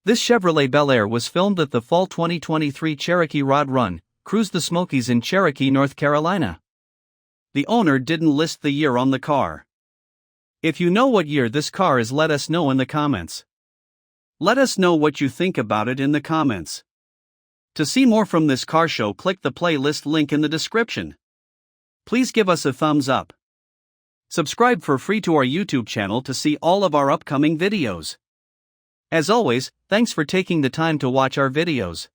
This Chevrolet Bel Air was filmed at the Fall 2023 Cherokee Rod Run, Cruise the Smokies in Cherokee, North Carolina. The owner didn't list the year on the car. If you know what year this car is, let us know in the comments. Let us know what you think about it in the comments. To see more from this car show, click the playlist link in the description. Please give us a thumbs up. Subscribe for free to our YouTube channel to see all of our upcoming videos. As always, thanks for taking the time to watch our videos.